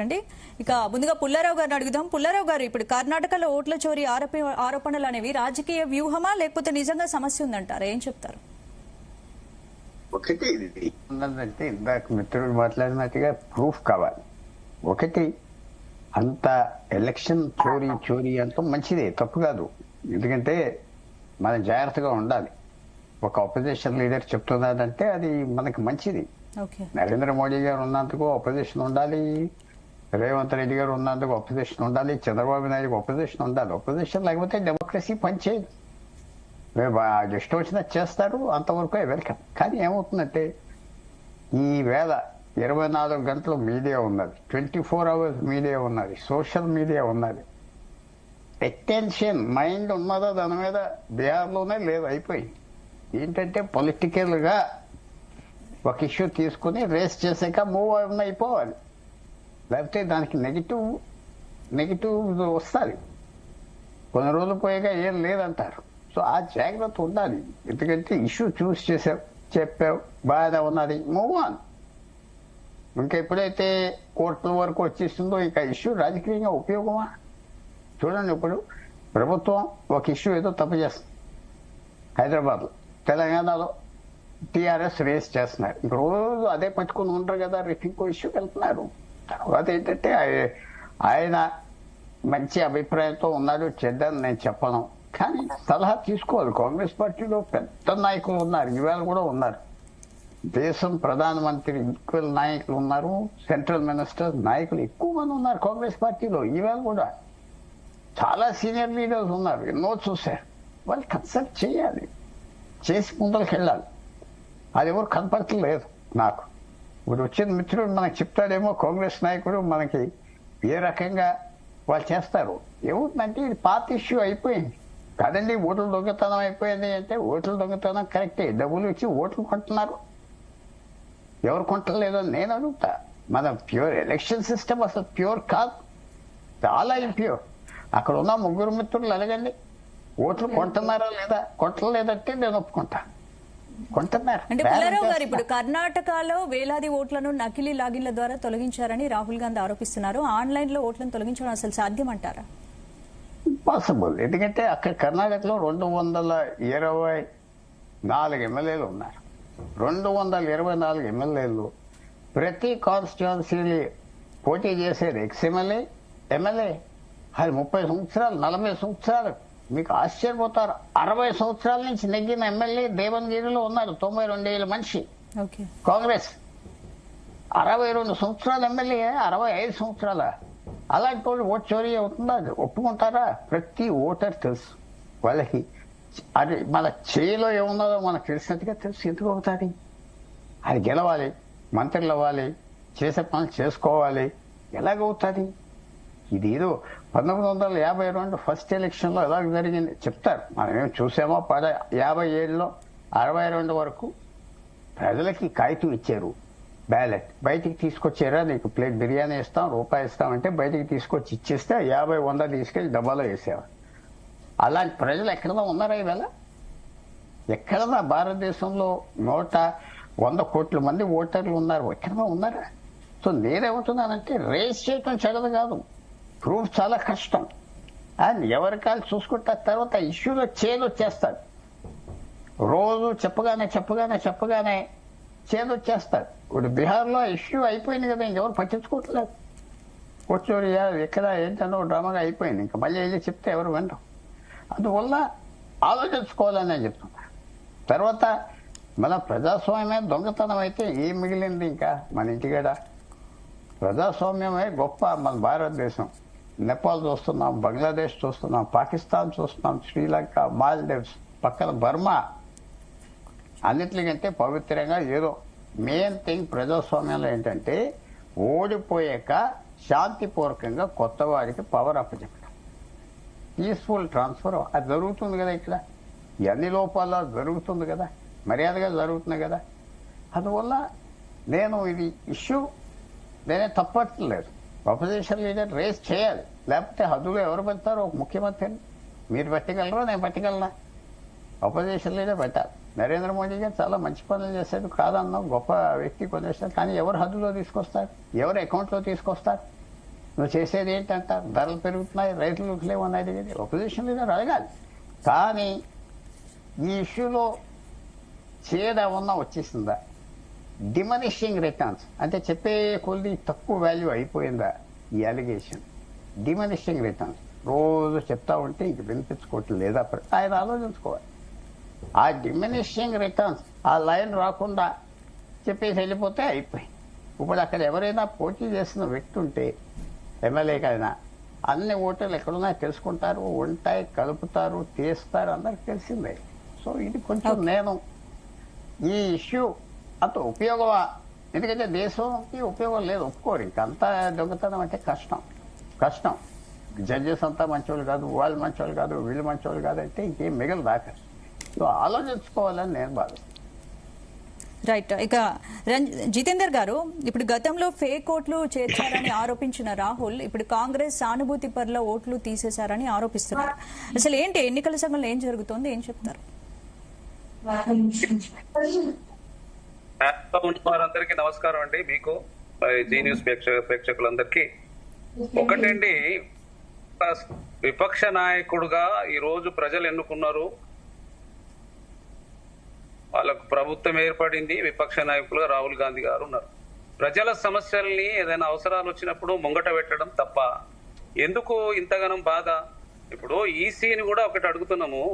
అండి. ఇక ముందుగా పుల్లారావు గారిని అడుగుదాం. పుల్లారావు గారు, ఇప్పుడు కర్ణాటకలో ఓట్ల చోరీ ఆరోపణలు అనేవి రాజకీయ వ్యూహమా లేకపోతే నిజంగా సమస్య ఉందంటారా? ఏం చెప్తారు? ఒకటి ఇది ఉన్నదంటే ఇందాక మిత్రుడు మాట్లాడినట్టుగా ప్రూఫ్ కావాలి. ఒకటి అంత ఎలక్షన్ చోరీ అంతా మంచిదే, తప్పు కాదు. ఎందుకంటే మనం జాగ్రత్తగా ఉండాలి. ఒక అపోజిషన్ లీడర్ చెప్తున్నాడంటే అది మనకి మంచిది. నరేంద్ర మోడీ గారు ఉన్నందుకు అపోజిషన్ ఉండాలి, రేవంత్ రెడ్డి గారు ఉన్నందుకు అపోజిషన్ ఉండాలి, చంద్రబాబు నాయుడు అపోజిషన్ ఉండాలి. అపోజిషన్ లేకపోతే డెమోక్రసీ పనిచేయదు. ఇష్టం వచ్చినట్టు చేస్తారు, అంతవరకు వెల్కమ్. కానీ ఏమవుతుందంటే ఈ వేళ 24 గంటలు మీడియా ఉన్నది, 24 అవర్స్ మీడియా ఉన్నది, సోషల్ మీడియా ఉన్నది. అటెన్షన్ మైండ్ ఉన్నదో దాని మీద బీహార్లోనే లేదు, అయిపోయింది. ఏంటంటే పొలిటికల్ గా ఒక ఇష్యూ తీసుకుని రేస్ చేసాక మూవ్ అయిపోవాలి, లేకపోతే దానికి నెగిటివ్ వస్తుంది. కొన్ని రోజులు పోయాక ఏం లేదంటారు. సో ఆ జాగ్రత్త ఉండాలి. ఎందుకంటే ఇష్యూ చూస్ చేసావు, చెప్పావు, బాగా ఉన్నది, మూవ్ ఆన్. ఇంకా ఎప్పుడైతే కోర్టుల వరకు వచ్చేస్తుందో ఇంకా ఇష్యూ రాజకీయంగా ఉపయోగమా? చూడండి, ఇప్పుడు ప్రభుత్వం ఒక ఇష్యూ ఏదో తప్పు చేస్తుంది హైదరాబాద్లో, తెలంగాణలో టీఆర్ఎస్ రేస్ చేస్తున్నారు. ఇంక రోజు అదే పట్టుకుని ఉండరు కదా, రేపు ఇంకో ఇష్యూకి వెళ్తున్నారు. తర్వాత ఏంటంటే ఆయన మంచి అభిప్రాయంతో ఉన్నాడు, చెడ్డని నేను చెప్పను, కానీ సలహా తీసుకోవాలి. కాంగ్రెస్ పార్టీలో పెద్ద నాయకులు ఉన్నారు, ఇవాళ కూడా ఉన్నారు. దేశం ప్రధానమంత్రి ఈక్వల్ నాయకులు ఉన్నారు, సెంట్రల్ మినిస్టర్ నాయకులు ఎక్కువ మంది ఉన్నారు కాంగ్రెస్ పార్టీలో. ఇవాళ కూడా చాలా సీనియర్ లీడర్స్ ఉన్నారు, ఎన్నో చూశారు. వాళ్ళు కన్సల్ట్ చేయాలి, చేసి ముందరికి వెళ్ళాలి. అది ఎవరు కనపడట్లేదు నాకు. ఇప్పుడు వచ్చిన మిత్రుడు మనకు చెప్తాడేమో, కాంగ్రెస్ నాయకుడు మనకి ఏ రకంగా వాళ్ళు చేస్తారు. ఏముందంటే ఇది పాత ఇష్యూ అయిపోయింది కాదండి. ఓట్ల దొంగతనం అయిపోయింది అంటే ఓట్ల దొంగతనం కరెక్టే, డబ్బులు ఇచ్చి ఓట్లు కొంటున్నారు. ఎవరు కొంటలేదో నేను అడుగుతా. మన ప్యూర్ ఎలక్షన్ సిస్టమ్ అసలు ప్యూర్ కాదు, చాలా ఇంప్యూర్. అక్కడ ఉన్న ముగ్గురు మిత్రులు అడగండి, ఓట్లు కొంటున్నారా లేదా? కొంటలేదంటే నేను ఒప్పుకుంటా. కొంటున్నారు. అంటే పుల్లారావు గారు, ఇప్పుడు కర్ణాటకలో వేలాది ఓట్లను నకిలీ లాగిన్ల ద్వారా తొలగించారని రాహుల్ గాంధీ ఆరోపిస్తున్నారు. ఆన్లైన్ లో ఓట్లను తొలగించడం అసలు సాధ్యమంటారా? పాసిబుల్. ఎందుకంటే అక్కడ కర్ణాటకలో 224 ఎమ్మెల్యేలు ఉన్నారు. 224 ఎమ్మెల్యేలు ప్రతి కాన్స్టిట్యున్సీ పోటీ చేసేది ఎక్స్ఎమ్మెల్యే, ఎమ్మెల్యే. అది 30 సంవత్సరాలు, 40 సంవత్సరాలు. మీకు ఆశ్చర్యపోతారు, 60 సంవత్సరాల నుంచి నెగ్గిన ఎమ్మెల్యే దేవన్గిరిలో ఉన్నారు, 92 ఏళ్ళ మనిషి. కాంగ్రెస్ 62 సంవత్సరాల ఎమ్మెల్యే, 65 సంవత్సరాల. అలాంటి వాళ్ళు ఓటు చోరీ అవుతుందా? ఒప్పుకుంటారా? ప్రతి ఓటర్ తెలుసు వాళ్ళకి. అది మన చేయిలో ఏమున్నదో మనకు తెలిసినట్టుగా తెలుసు. ఎందుకు అవుతుంది? అది గెలవాలి, మంత్రులు అవ్వాలి, చేసే పనులు చేసుకోవాలి. ఎలాగవుతుంది? ఇది ఏదో 1952 ఫస్ట్ ఎలక్షన్ లో ఎలా జరిగింది చెప్తారు. మనం ఏం చూసామో 57లో 62 వరకు ప్రజలకి కాగితం ఇచ్చారు, బ్యాలెట్ బయటికి తీసుకొచ్చారా, నీకు ప్లేట్ బిర్యానీ ఇస్తాం, రూపాయి ఇస్తామంటే బయటికి తీసుకొచ్చి ఇచ్చేస్తే 50-100 తీసుకెళ్లి డబ్బాలో వేసేవారు. అలాంటి ప్రజలు ఎక్కడన్నా ఉన్నారా ఇవాళ? ఎక్కడన్నా భారతదేశంలో 100 కోట్ల మంది ఓటర్లు ఉన్నారు, ఎక్కడన్నా ఉన్నారా? సో నేనేమంటున్నానంటే రేస్ చేయటం చెడదు కాదు, ప్రూఫ్ చాలా కష్టం. అండ్ ఎవరికాలు చూసుకుంటా తర్వాత ఇష్యూలో చేదొచ్చేస్తాడు. రోజు చెప్పగానే చేదొచ్చేస్తాడు. ఇప్పుడు బీహార్లో ఇష్యూ అయిపోయింది కదా, ఇంకెవరు పట్టించుకోవట్లేదు. కూర్చోరి ఎక్కడ ఏంటనో డ్రామాగా అయిపోయింది, ఇంకా మళ్ళీ వెళ్ళి చెప్తే ఎవరు వినరు. అందువల్ల ఆలోచించుకోవాలని నేను చెప్తున్నా. తర్వాత మన ప్రజాస్వామ్యమే దొంగతనం అయితే ఏం మిగిలింది ఇంకా మన ఇంటికాడ? ప్రజాస్వామ్యమే గొప్ప మన భారతదేశం. నేపాల్ చూస్తున్నాం, బంగ్లాదేశ్ చూస్తున్నాం, పాకిస్తాన్ చూస్తున్నాం, శ్రీలంక, మాల్దీవ్స్, పక్కన బర్మా. అన్నిటికంటే పవిత్రంగా ఏదో మెయిన్ థింగ్ ప్రజాస్వామ్యంలో ఏంటంటే ఓడిపోయాక శాంతిపూర్వకంగా కొత్త వారికి పవర్ అప్పచెప్పడం, పీస్ఫుల్ ట్రాన్స్ఫర్. అది జరుగుతుంది కదా ఇక్కడ. అన్ని లోపాల జరుగుతుంది కదా, మర్యాదగా జరుగుతుంది కదా. అందువల్ల నేను ఇది ఇష్యూ నేనే తప్పట్లేదు. అపోజిషన్ లీడర్ రేస్ చేయాలి, లేకపోతే హద్దులో ఎవరు పెడతారో ఒక ముఖ్యమంత్రిని. మీరు పెట్టగలరా, నేను పెట్టగలనా? అపోజిషన్ లీడర్ పెట్టాలి. నరేంద్ర మోడీ గారు చాలా మంచి పనులు చేశారు, కాదన్నాం, గొప్ప వ్యక్తి కొనేస్తారు. కానీ ఎవరు హద్దులో తీసుకొస్తారు, ఎవరు అకౌంట్లో తీసుకొస్తారు? నువ్వు చేసేది ఏంటంటారు? ధరలు పెరుగుతున్నాయి, రైతులు లేవని అడిగేది అపోజిషన్ లీడర్ అడగాలి. కానీ ఈ ఇష్యూలో చేదేమన్నా వచ్చేసిందా? డిమనిషింగ్ రిటర్న్స్ అంటే చెప్పే కొద్ది తక్కువ వాల్యూ అయిపోయిందా ఈ అలిగేషన్? డిమనిషింగ్ రిటర్న్స్ రోజు చెప్తా ఉంటే ఇంక వినిపించుకోవటం లేదా? ఆయన ఆలోచించుకోవాలి. ఆ డిమినిషింగ్ రిటర్న్స్ ఆ లైన్ రాకుండా చెప్పేసి వెళ్ళిపోతే అయిపోయింది. ఇప్పుడు అక్కడ ఎవరైనా పోటీ చేసిన వ్యక్తి ఉంటే ఎమ్మెల్యేకైనా అన్ని ఓటర్లు ఎక్కడున్నాయో తెలుసుకుంటారు, ఉంటాయి, కలుపుతారు, తీస్తారు, అందరికి తెలిసిందే. సో ఇది కొంచెం నేను ఈ ఇష్యూ అంత ఉపయోగమా? ఎందుకంటే దేశంకి ఉపయోగం లేదు, ఒప్పుకోరు. ఇంకంతా దొంగతనం అంటే కష్టం. జడ్జెస్ అంతా మంచోళ్ళు కాదు, వాళ్ళు మంచోళ్ళు కాదు, వీళ్ళు మంచోళ్ళు కాదు అంటే ఇంకేం మిగలు దాకా. సో ఆలోచించుకోవాలని నేను భావిస్తాను. రైట్. ఇక జితేందర్ గారు, ఇప్పుడు గతంలో ఫేక్ ఓట్లు చేర్చారని ఆరోపించిన రాహుల్ ఇప్పుడు కాంగ్రెస్ సానుభూతి పరుల ఓట్లు తీసేశారని ఆరోపిస్తున్నారు. అసలు ఏంటి ఎన్నికల సంఘంలో ఏం జరుగుతోంది, ఏం చెప్తారు? వారందరికీ నమస్కారం అండి. మీకు జీ న్యూస్ ప్రేక్షకులందరికీ ఒకటండి, విపక్ష నాయకుడుగా ఈ రోజు ప్రజలు ఎన్నుకున్నారు, వాళ్ళకు ప్రభుత్వం ఏర్పడింది, విపక్ష నాయకులుగా రాహుల్ గాంధీ గారు ఉన్నారు. ప్రజల సమస్యల్ని ఏదైనా అవసరాలు వచ్చినప్పుడు ముంగట పెట్టడం తప్ప ఎందుకు ఇంతగానం బాధ? ఇప్పుడు ఈసీని కూడా ఒకటి అడుగుతున్నాము.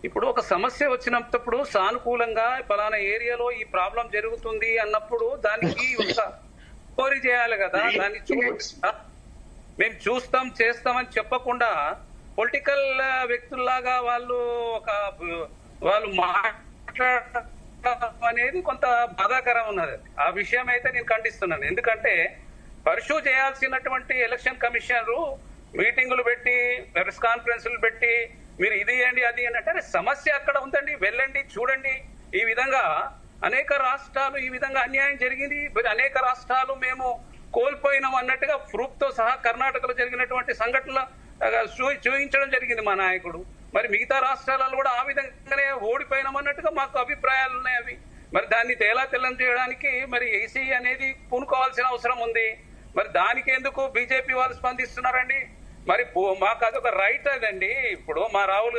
ఇప్పుడు ఒక సమస్య వచ్చినప్పుడు సానుకూలంగా పలానా ఏరియాలో ఈ ప్రాబ్లం జరుగుతుంది అన్నప్పుడు దానికి ఒక కోరి చేయాలి కదా. దాన్ని మేము చూస్తాం చేస్తామని చెప్పకుండా పొలిటికల్ వ్యక్తుల్లాగా వాళ్ళు అనేది కొంత బాధాకరం ఉన్నది. ఆ విషయం అయితే నేను ఖండిస్తున్నాను. ఎందుకంటే పరిశూ చేయాల్సినటువంటి ఎలక్షన్ కమిషనరు మీటింగులు పెట్టి, ప్రెస్ కాన్ఫరెన్సులు పెట్టి, మీరు ఇది చేయండి అది అంటే సమస్య అక్కడ ఉందండి, వెళ్ళండి, చూడండి. ఈ విధంగా అనేక రాష్ట్రాలు ఈ విధంగా అన్యాయం జరిగింది, అనేక రాష్ట్రాలు మేము కోల్పోయినాం అన్నట్టుగా ప్రూఫ్ తో సహా కర్ణాటకలో జరిగినటువంటి సంఘటనలు చూపించడం జరిగింది మా నాయకుడు. మరి మిగతా రాష్ట్రాలలో కూడా ఆ విధంగానే ఓడిపోయినాం అన్నట్టుగా మాకు అభిప్రాయాలు ఉన్నాయి. అవి మరి దాన్ని తెల్లం చేయడానికి మరి ఏసీ అనేది పూనుకోవాల్సిన అవసరం ఉంది. మరి దానికి ఎందుకు బీజేపీ వాళ్ళు స్పందిస్తున్నారండి? మరి మాకు అదొక రైట్ అదండి. ఇప్పుడు మా రాహుల్